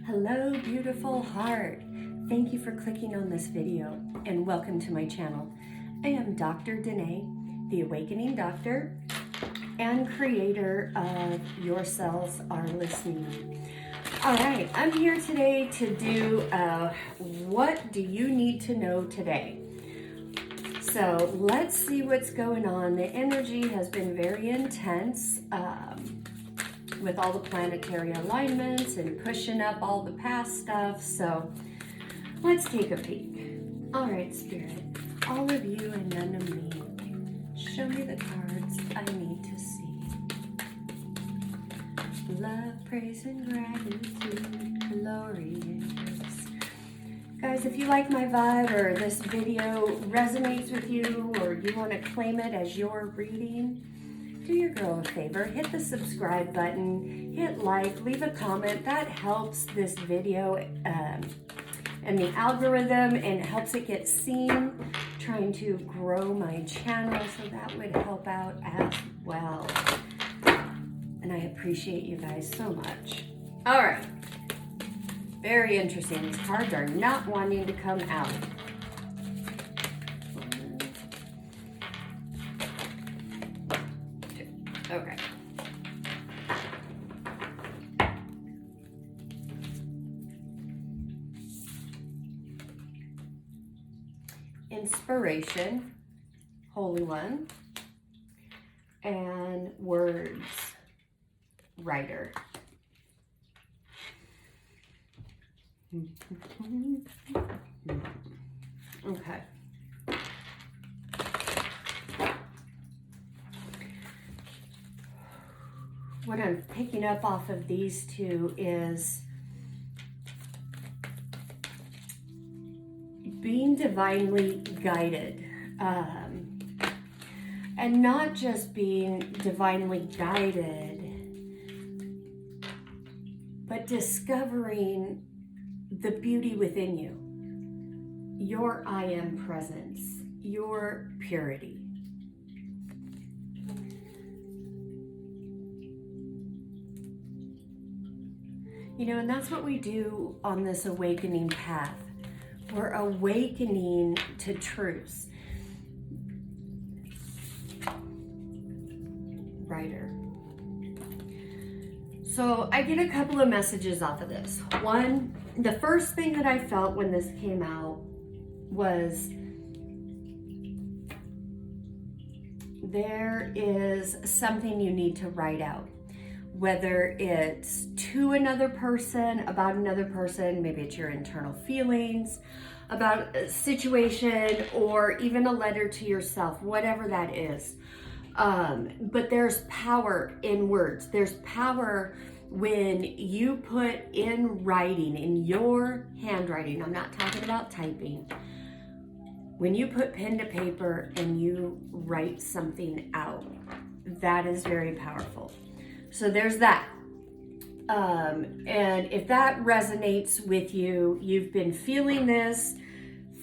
Hello, beautiful heart. Thank you for clicking on this video and welcome to my channel. I am Dr. Denae, the Awakening Doctor and creator of Your Cells Are Listening. All right, I'm here today to do what do you need to know today? So let's see what's going on. The energy has been very intense with all the planetary alignments and pushing up all the past stuff. So let's take a peek. All right, Spirit, all of you and none of me. Show me the cards I need to see. Love, praise, and gratitude, glory, and grace. Guys, if you like my vibe or this video resonates with you or you want to claim it as your reading, do your girl a favor, hit the subscribe button, hit like, leave a comment. That helps this video and the algorithm and helps it get seen. Trying to grow my channel, so that would help out as well. And I appreciate you guys so much. All right. Very interesting. These cards are not wanting to come out. Okay. Inspiration, Holy One, and Words, Writer. Okay. What I'm picking up off of these two is being divinely guided. And not just being divinely guided, but discovering the beauty within you, your I am presence, your purity. You know, and that's what we do on this awakening path. We're awakening to truths. Writer. So I get a couple of messages off of this. One, the first thing that I felt when this came out was there is something you need to write out. Whether it's to another person, about another person, maybe it's your internal feelings about a situation, or even a letter to yourself, whatever that is. But there's power in words. There's power when you put in writing, in your handwriting. I'm not talking about typing. When you put pen to paper and you write something out, that is very powerful. So there's that. And if that resonates with you, you've been feeling this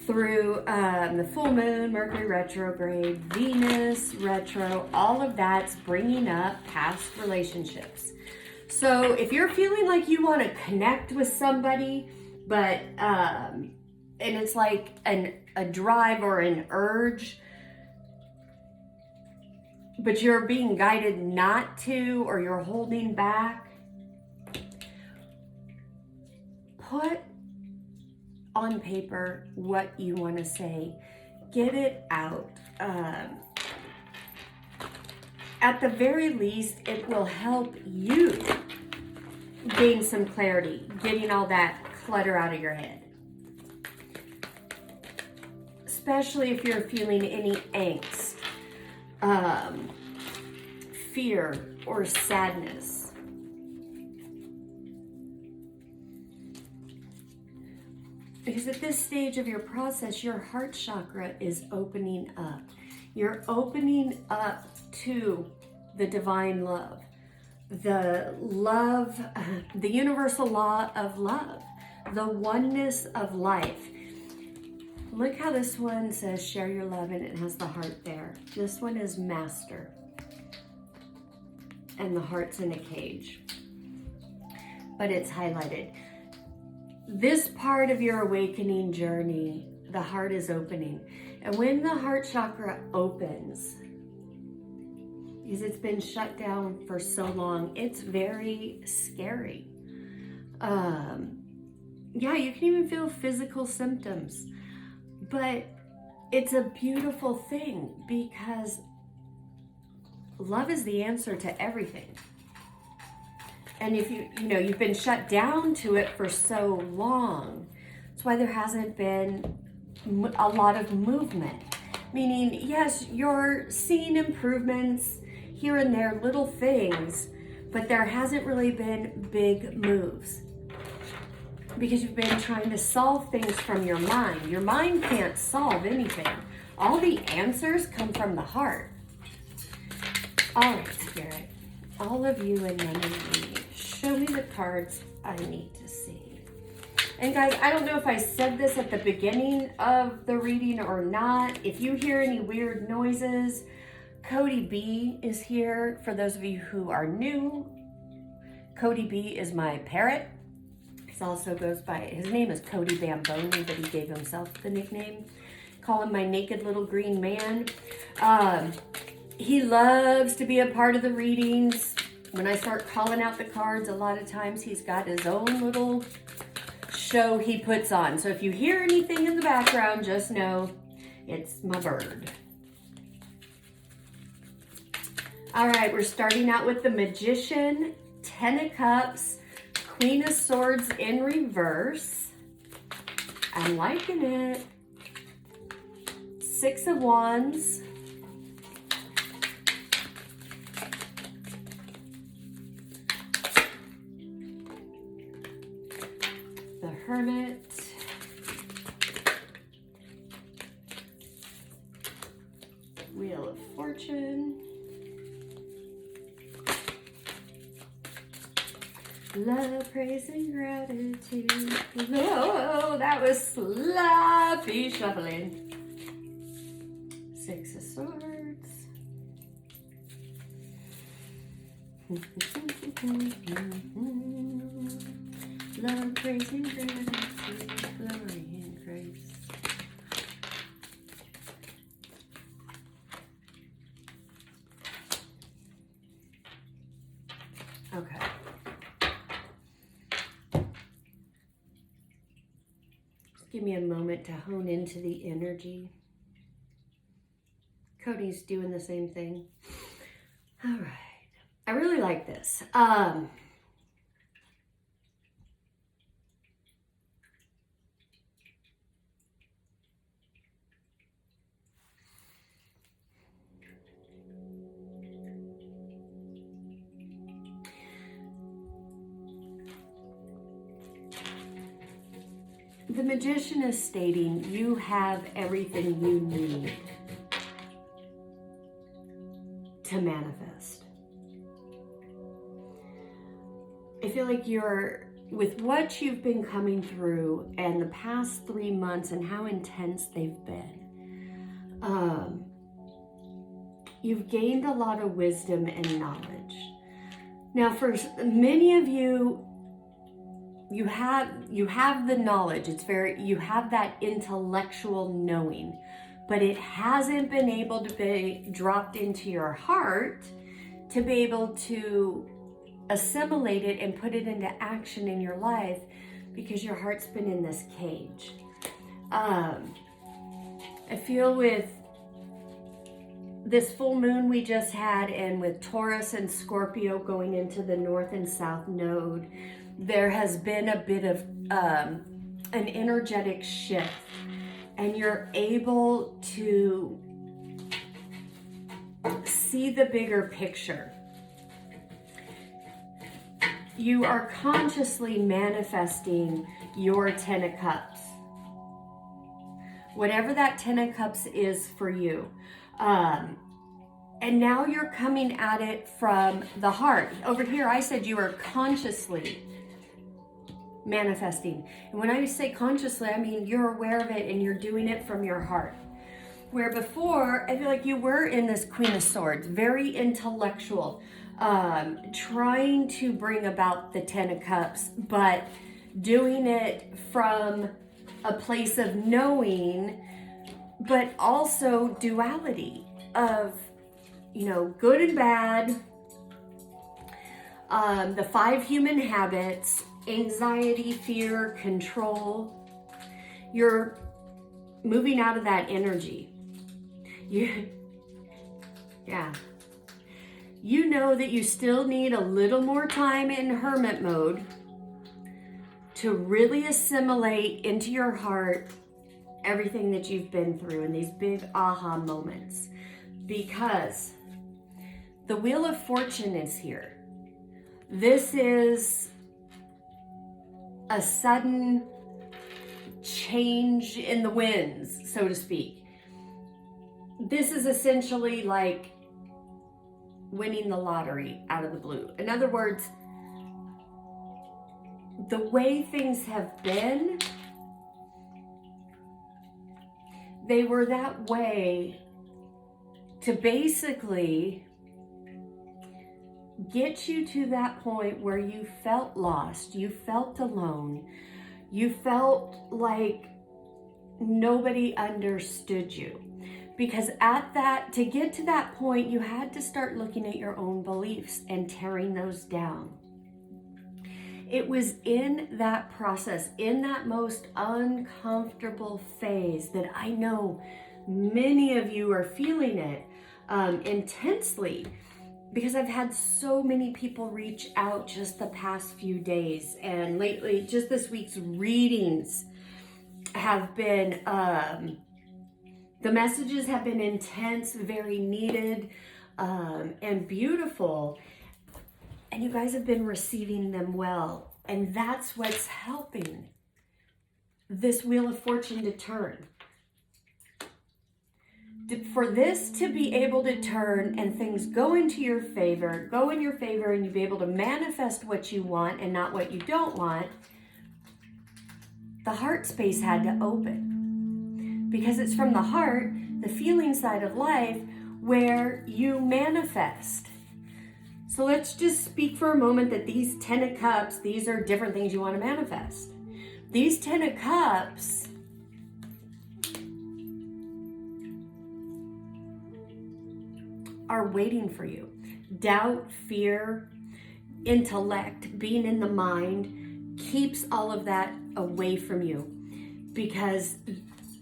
through the full moon, Mercury retrograde, Venus retro, all of that's bringing up past relationships. So if you're feeling like you want to connect with somebody, but and it's like a drive or an urge, but you're being guided not to, or you're holding back, put on paper what you want to say. Get it out. At the very least, it will help you gain some clarity, getting all that clutter out of your head. Especially if you're feeling any angst, fear, or sadness. Because at this stage of your process, your heart chakra is opening up. You're opening up to the divine love, the universal law of love, the oneness of life. Look how this one says share your love, and it has the heart there. This one is master, and the heart's in a cage, but it's highlighted. this part of your awakening journey, the heart is opening. And when the heart chakra opens, because it's been shut down for so long, it's very scary. Yeah, you can even feel physical symptoms, but it's a beautiful thing because love is the answer to everything. And if you've been shut down to it for so long, that's why there hasn't been a lot of movement. Meaning, yes, you're seeing improvements here and there, little things, but there hasn't really been big moves because you've been trying to solve things from your mind. Your mind can't solve anything. All the answers come from the heart. All right, Spirit, all of you and none of me, show me the cards I need to see. And guys, I don't know if I said this at the beginning of the reading or not. If you hear any weird noises, Cody B is here. For those of you who are new, Cody B is my parrot. He also goes by, his name is Cody Bamboni, but he gave himself the nickname. Call him my naked little green man. He loves to be a part of the readings. When I start calling out the cards, a lot of times he's got his own little show he puts on. So if you hear anything in the background, just know it's my bird. All right, we're starting out with the Magician, 10 of Cups, Queen of Swords in reverse. I'm liking it. 6 of Wands. The Hermit. Wheel of Fortune. Love, praise, and gratitude. Oh, that was sloppy shuffling. 6 of Swords. Love, praise, and gratitude. Glory and grace. Okay. Give me a moment to hone into the energy. Cody's doing the same thing. All right. I really like this. The Magician is stating you have everything you need to manifest. I feel like with what you've been coming through and the past 3 months and how intense they've been, you've gained a lot of wisdom and knowledge. Now, for many of you, you have the knowledge. You have that intellectual knowing, but it hasn't been able to be dropped into your heart to be able to assimilate it and put it into action in your life because your heart's been in this cage. I feel with this full moon we just had, and with Taurus and Scorpio going into the North and South node, there has been a bit of an energetic shift, and you're able to see the bigger picture. You are consciously manifesting your 10 of Cups. Whatever that 10 of Cups is for you. And now you're coming at it from the heart. Over here, I said you are consciously manifesting. And when I say consciously, I mean you're aware of it and you're doing it from your heart. Where before, I feel like you were in this Queen of Swords, very intellectual, trying to bring about the 10 of Cups, but doing it from a place of knowing, but also duality of, you know, good and bad, the 5 human habits, anxiety, fear, control. You're moving out of that energy. Yeah. You know that you still need a little more time in hermit mode to really assimilate into your heart everything that you've been through in these big aha moments, because the Wheel of Fortune is here. This is a sudden change in the winds, so to speak. This is essentially like winning the lottery out of the blue. In other words, the way things have been, they were that way to basically get you to that point where you felt lost, you felt alone, you felt like nobody understood you. Because to get to that point, you had to start looking at your own beliefs and tearing those down. It was in that process, in that most uncomfortable phase, that I know many of you are feeling it intensely, because I've had so many people reach out just the past few days, and lately, just this week's readings have been, the messages have been intense, very needed, and beautiful. And you guys have been receiving them well. And that's what's helping this Wheel of Fortune to turn. For this to be able to turn and things go in your favor, and you be able to manifest what you want and not what you don't want, the heart space had to open. Because it's from the heart, the feeling side of life, where you manifest. So let's just speak for a moment that these 10 of Cups, these are different things you want to manifest. These 10 of Cups are waiting for you. Doubt, fear, intellect, being in the mind keeps all of that away from you, because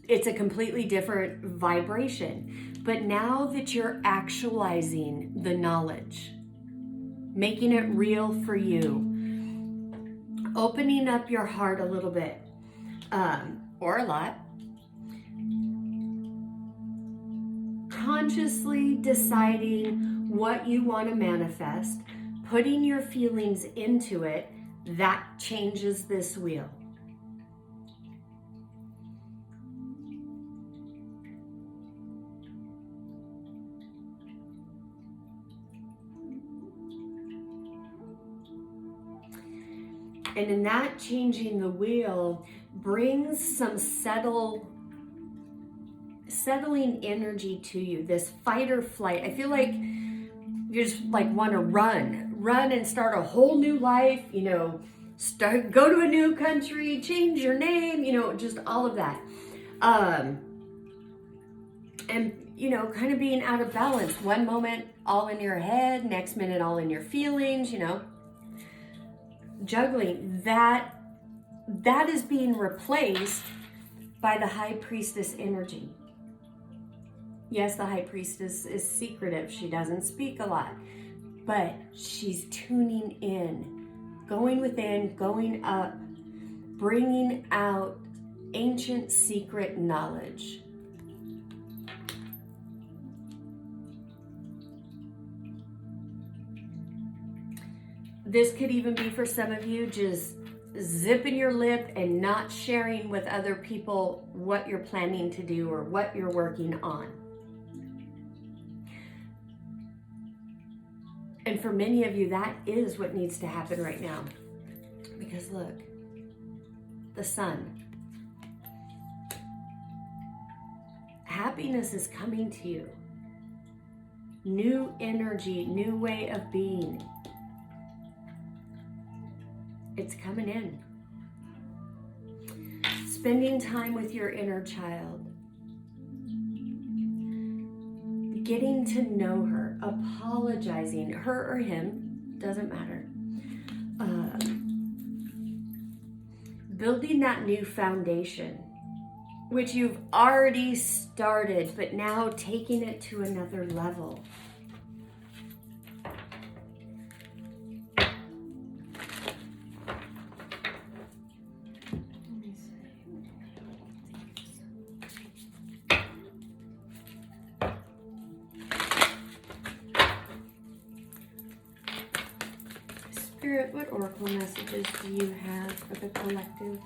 it's a completely different vibration. But now that you're actualizing the knowledge, making it real for you, opening up your heart a little bit, or a lot, consciously deciding what you want to manifest, putting your feelings into it, that changes this wheel. And in that changing the wheel brings some settling energy to you, this fight or flight. I feel like you just like want to run and start a whole new life, you know, go to a new country, change your name, you know, just all of that. And, you know, kind of being out of balance. One moment all in your head, next minute all in your feelings, you know. Juggling, that is being replaced by the High Priestess energy. Yes, the High Priestess is secretive. She doesn't speak a lot, but she's tuning in, going within, going up, bringing out ancient secret knowledge. This could even be for some of you just zipping your lip and not sharing with other people what you're planning to do or what you're working on. And for many of you, that is what needs to happen right now. Because look, the sun. Happiness is coming to you. New energy, new way of being. It's coming in. spending time with your inner child, getting to know her, apologizing, her or him, doesn't matter. Building that new foundation, which you've already started, but now taking it to another level. Spirit, what oracle messages do you have for the collective?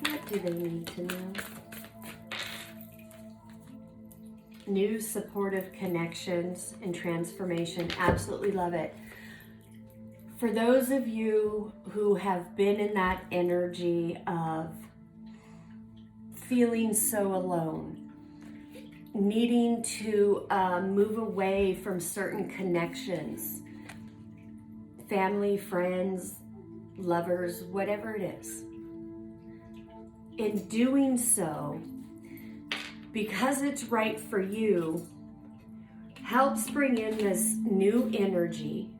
What do they need to know? New supportive connections and transformation. Absolutely love it. For those of you who have been in that energy of feeling so alone, needing to move away from certain connections, family, friends, lovers, whatever it is. In doing so, because it's right for you, helps bring in this new energy,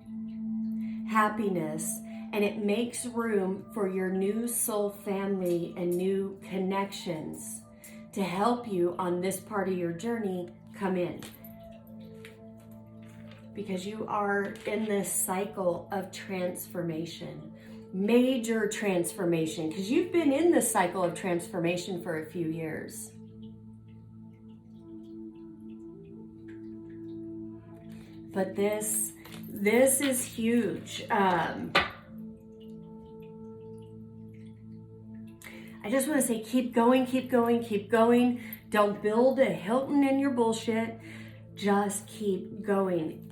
happiness, and it makes room for your new soul family and new connections to help you on this part of your journey come in. Because you are in this cycle of transformation, major transformation, because you've been in this cycle of transformation for a few years. But this is huge. I just want to say, keep going, keep going, keep going. Don't build a Hilton in your bullshit. Just keep going.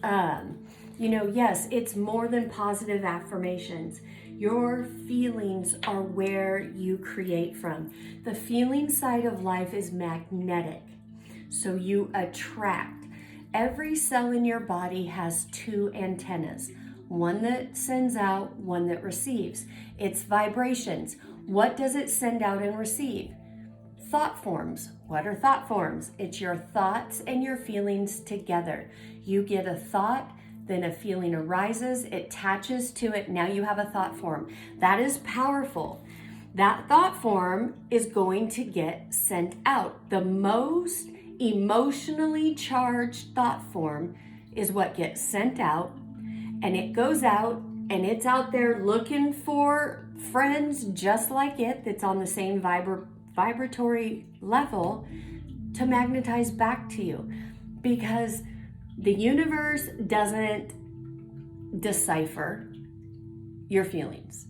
Yes, it's more than positive affirmations. Your feelings are where you create from. The feeling side of life is magnetic. So you attract. Every cell in your body has two antennas. One that sends out, one that receives. It's vibrations. What does it send out and receive? Thought forms. What are thought forms? It's your thoughts and your feelings together. You get a thought, then a feeling arises, it attaches to it, now you have a thought form. That is powerful. That thought form is going to get sent out. The most emotionally charged thought form is what gets sent out, and it goes out, and it's out there looking for friends just like it, that's on the same vibratory level to magnetize back to you, because the universe doesn't decipher your feelings.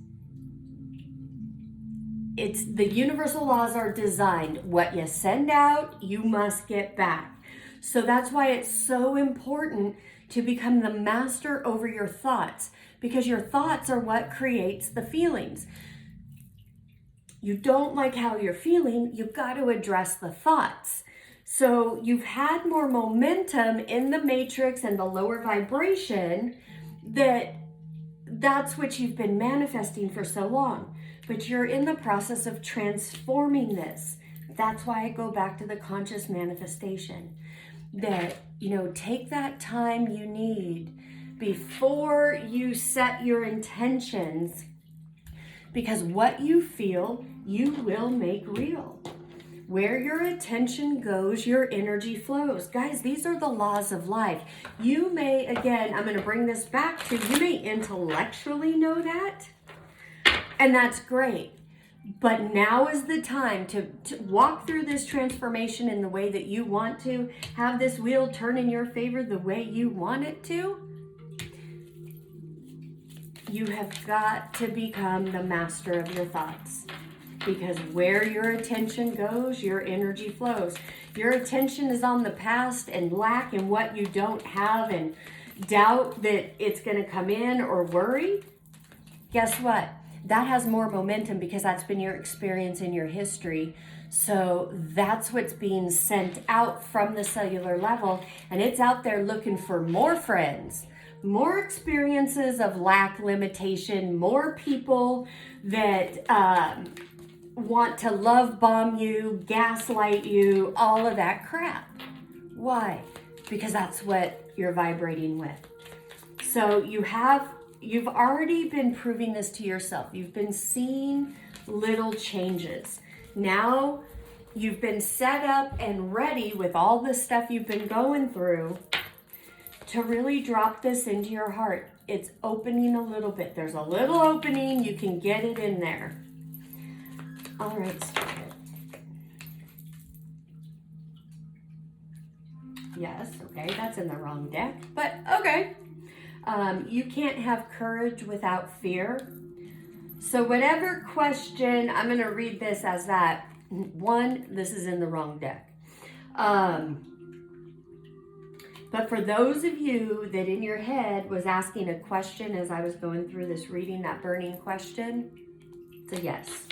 It's the universal laws are designed. What you send out, you must get back. So that's why it's so important to become the master over your thoughts, because your thoughts are what creates the feelings. You don't like how you're feeling, you've got to address the thoughts. So you've had more momentum in the matrix and the lower vibration, that's what you've been manifesting for so long. But you're in the process of transforming this. That's why I go back to the conscious manifestation. That, take that time you need before you set your intentions, because what you feel, you will make real. Where your attention goes, your energy flows. Guys, these are the laws of life. You may, again, I'm going to bring this back to, you may intellectually know that, and that's great. But now is the time to walk through this transformation in the way that you want to, have this wheel turn in your favor the way you want it to. You have got to become the master of your thoughts, because where your attention goes, your energy flows. Your attention is on the past and lack and what you don't have and doubt that it's going to come in or worry. Guess what? That has more momentum because that's been your experience in your history. So that's what's being sent out from the cellular level, and it's out there looking for more friends, more experiences of lack, limitation, more people that want to love bomb you, gaslight you, all of that crap. Why? Because that's what you're vibrating with. So you've already been proving this to yourself. You've been seeing little changes. Now you've been set up and ready with all the stuff you've been going through to really drop this into your heart. It's opening a little bit. There's a little opening. You can get it in there. All right, Spirit. Yes, okay, that's in the wrong deck, but okay. You can't have courage without fear. So whatever question, I'm going to read this as that. One, this is in the wrong deck. But for those of you that in your head was asking a question as I was going through this reading, that burning question, it's a yes.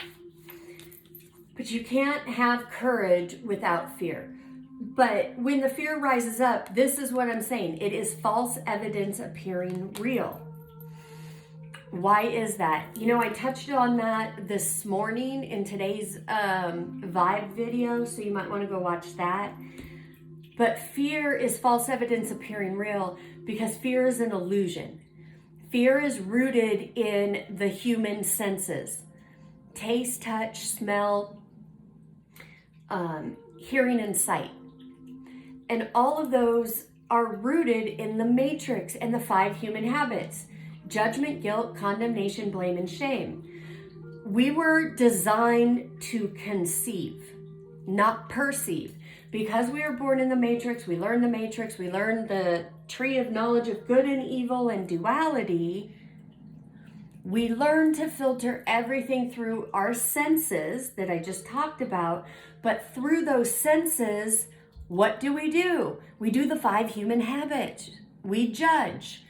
But you can't have courage without fear. But when the fear rises up, this is what I'm saying. It is false evidence appearing real. Why is that? You know, I touched on that this morning in today's vibe video, so you might want to go watch that. But fear is false evidence appearing real because fear is an illusion. Fear is rooted in the human senses. Taste, touch, smell, hearing, and sight. And all of those are rooted in the matrix and the 5 human habits: judgment, guilt, condemnation, blame, and shame. We were designed to conceive, not perceive. Because we were born in the matrix, we learned the matrix, we learned the tree of knowledge of good and evil and duality. We learn to filter everything through our senses that I just talked about. But through those senses, what do? We do the 5 human habits. We judge.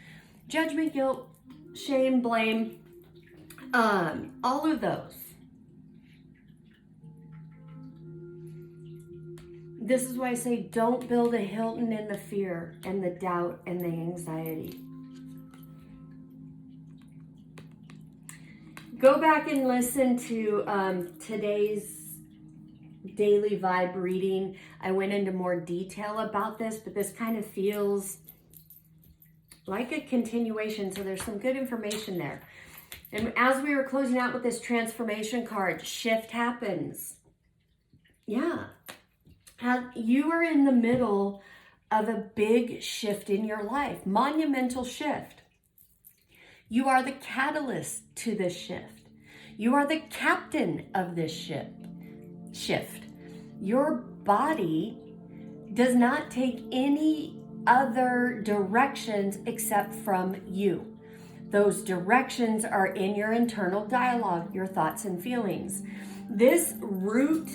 Judgment, guilt, shame, blame, all of those. This is why I say don't build a Hilton in the fear and the doubt and the anxiety. Go back and listen to today's daily vibe reading. I went into more detail about this, but this kind of feels like a continuation, so there's some good information there. And as we were closing out with this transformation card, shift happens. Yeah. You are in the middle of a big shift in your life, monumental shift. You are the catalyst to this shift. You are the captain of this shift. Your body does not take any other directions except from you. Those directions are in your internal dialogue, your thoughts and feelings. This root,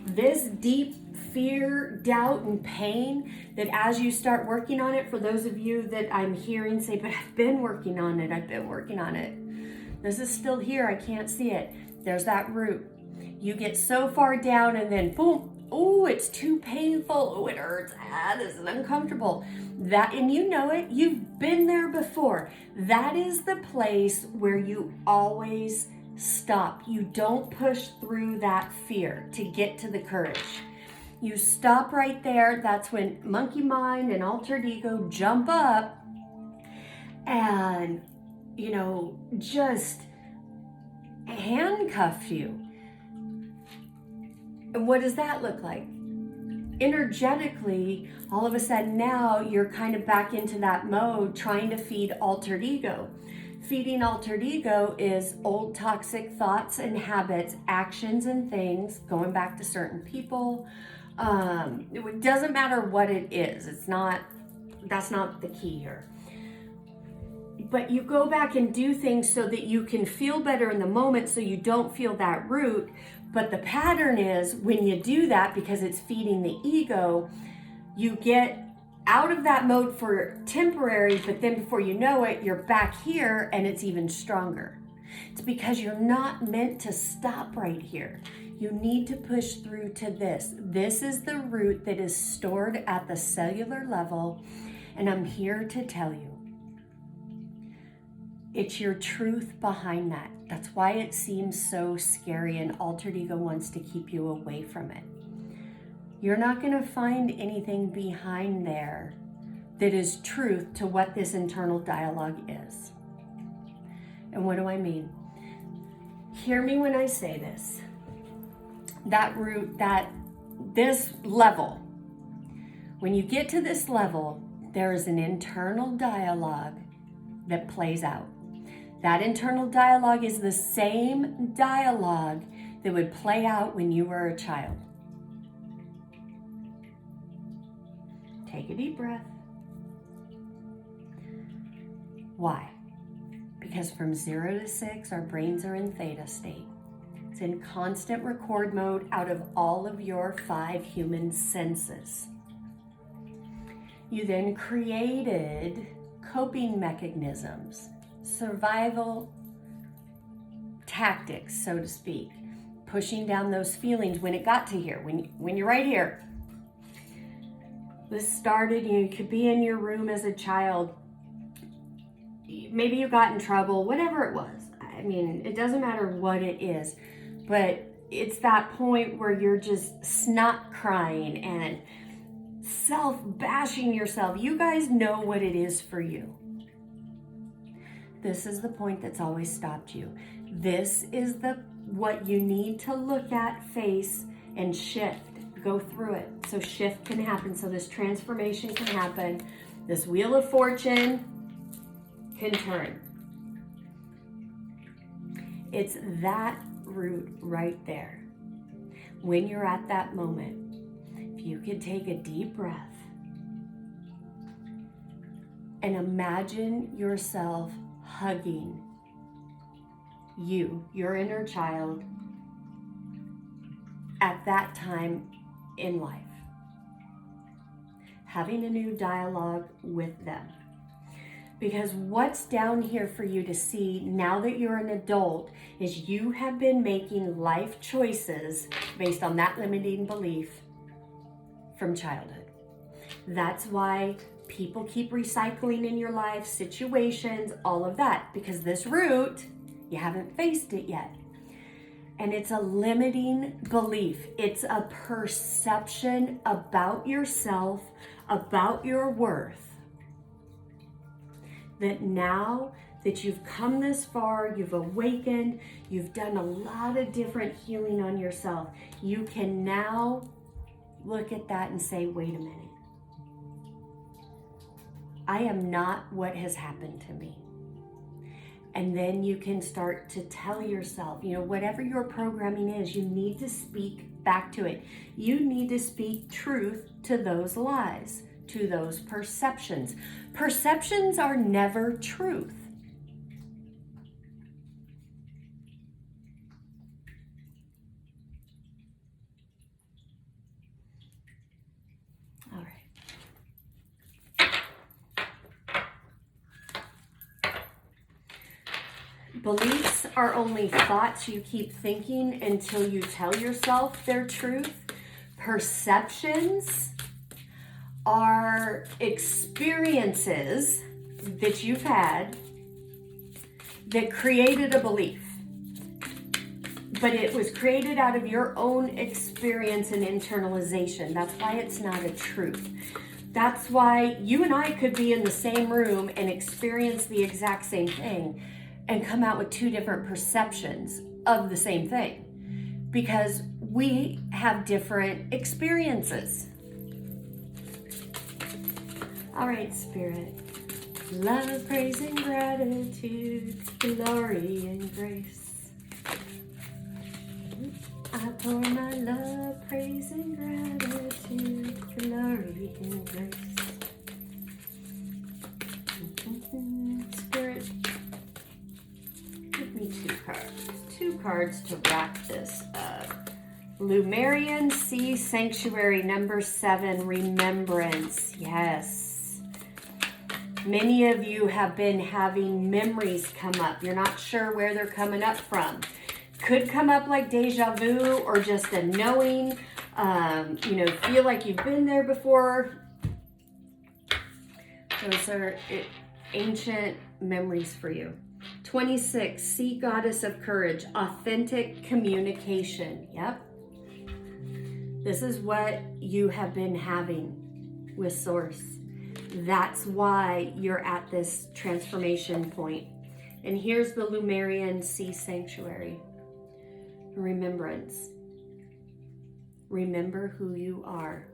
this deep fear, doubt, and pain, that as you start working on it, for those of you that I'm hearing say, but I've been working on it. This is still here, I can't see it. There's that root. You get so far down and then boom, oh, it's too painful. Oh, it hurts. This is uncomfortable. That, and you know it, you've been there before. That is the place where you always stop. You don't push through that fear to get to the courage. You stop right there. That's when monkey mind and altered ego jump up and, you know, just handcuff you. And what does that look like? Energetically, all of a sudden now you're kind of back into that mode trying to feed altered ego. Feeding altered ego is old toxic thoughts and habits, actions and things, going back to certain people. It doesn't matter what it is. That's not the key here. But you go back and do things so that you can feel better in the moment so you don't feel that root. But the pattern is when you do that, because it's feeding the ego, you get out of that mode for temporary, but then before you know it, you're back here and it's even stronger. It's because you're not meant to stop right here. You need to push through to this. This is the root that is stored at the cellular level, and I'm here to tell you, it's your truth behind that. That's why it seems so scary, and altered ego wants to keep you away from it. You're not going to find anything behind there that is truth to what this internal dialogue is. And what do I mean? Hear me when I say this. This level, when you get to this level, there is an internal dialogue that plays out. That internal dialogue is the same dialogue that would play out when you were a child. Take a deep breath. Why? Because from 0 to 6, our brains are in theta state. It's in constant record mode out of all of your 5 human senses. You then created coping mechanisms, survival tactics, so to speak, pushing down those feelings when it got to here, when you're right here. This started, you could be in your room as a child. Maybe you got in trouble, whatever it was. I mean, it doesn't matter what it is, but it's that point where you're just snot crying and self-bashing yourself. You guys know what it is for you. This is the point that's always stopped you. This is what you need to look at, face, and shift. Go through it so shift can happen, so this transformation can happen. This wheel of fortune can turn. It's that root right there. When you're at that moment, if you could take a deep breath and imagine yourself hugging your inner child at that time in life, having a new dialogue with them. Because what's down here for you to see now that you're an adult is you have been making life choices based on that limiting belief from childhood. That's why people keep recycling in your life, situations, all of that, because this root, you haven't faced it yet. And it's a limiting belief. It's a perception about yourself, about your worth. That now that you've come this far, you've awakened, you've done a lot of different healing on yourself, you can now look at that and say, wait a minute. I am not what has happened to me. And then you can start to tell yourself, whatever your programming is, you need to speak back to it. You need to speak truth to those lies, to those perceptions. Perceptions are never truth. All right. Beliefs are only thoughts you keep thinking until you tell yourself they're truth. Perceptions are experiences that you've had that created a belief. But it was created out of your own experience and internalization. That's why it's not a truth. That's why you and I could be in the same room and experience the exact same thing and come out with 2 different perceptions of the same thing because we have different experiences. All right, Spirit. Love, praise, and gratitude, glory and grace. I pour my love, praise, and gratitude, glory and grace. Spirit, give me 2 cards. 2 cards to wrap this up. Lumerian Sea Sanctuary, number 7, Remembrance. Yes. Many of you have been having memories come up. You're not sure where they're coming up from. Could come up like deja vu or just a knowing, feel like you've been there before. Those are ancient memories for you. 26, Sea Goddess of Courage, authentic communication. Yep. This is what you have been having with Source. That's why you're at this transformation point. And here's the Lemurian Sea Sanctuary. Remembrance. Remember who you are.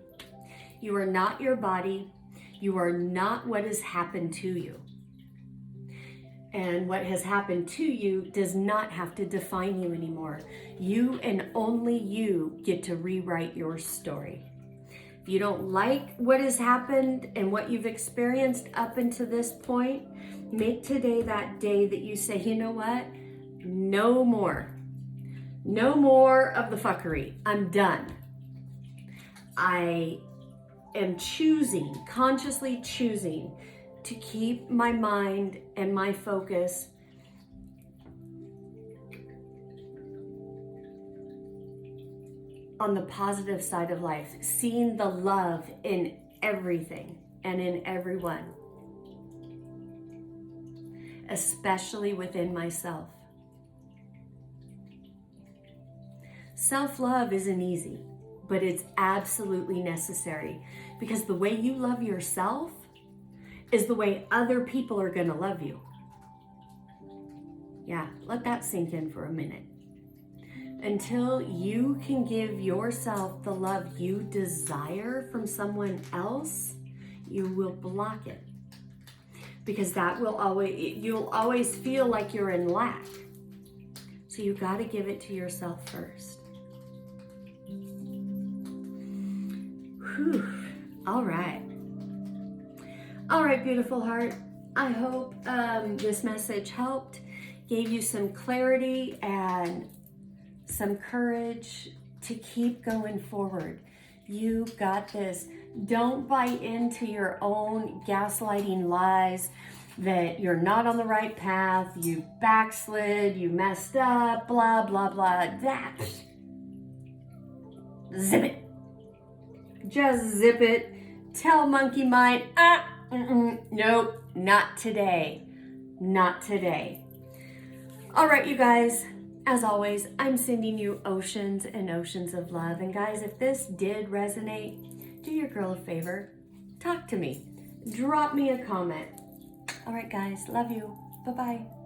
You are not your body. You are not what has happened to you. And what has happened to you does not have to define you anymore. You and only you get to rewrite your story. If you don't like what has happened and what you've experienced up until this point, make today that day that you say, you know what? No more. No more of the fuckery. I'm done. I am choosing, consciously choosing, to keep my mind and my focus on the positive side of life, seeing the love in everything and in everyone, especially within myself. Self-love isn't easy, but it's absolutely necessary, because the way you love yourself is the way other people are going to love you. Yeah, let that sink in for a minute. Until you can give yourself the love you desire from someone else, you will block it. Because you'll always feel like you're in lack. So you got to give it to yourself first. Whew. All right. All right, beautiful heart. I hope this message helped, gave you some clarity and some courage to keep going forward. You got this. Don't buy into your own gaslighting lies that you're not on the right path, you backslid, you messed up, blah, blah, blah. That. Zip it. Just zip it. Tell monkey mind, nope, not today. Not today. All right, you guys, as always, I'm sending you oceans and oceans of love. And guys, if this did resonate, do your girl a favor. Talk to me. Drop me a comment. All right, guys, love you. Bye-bye.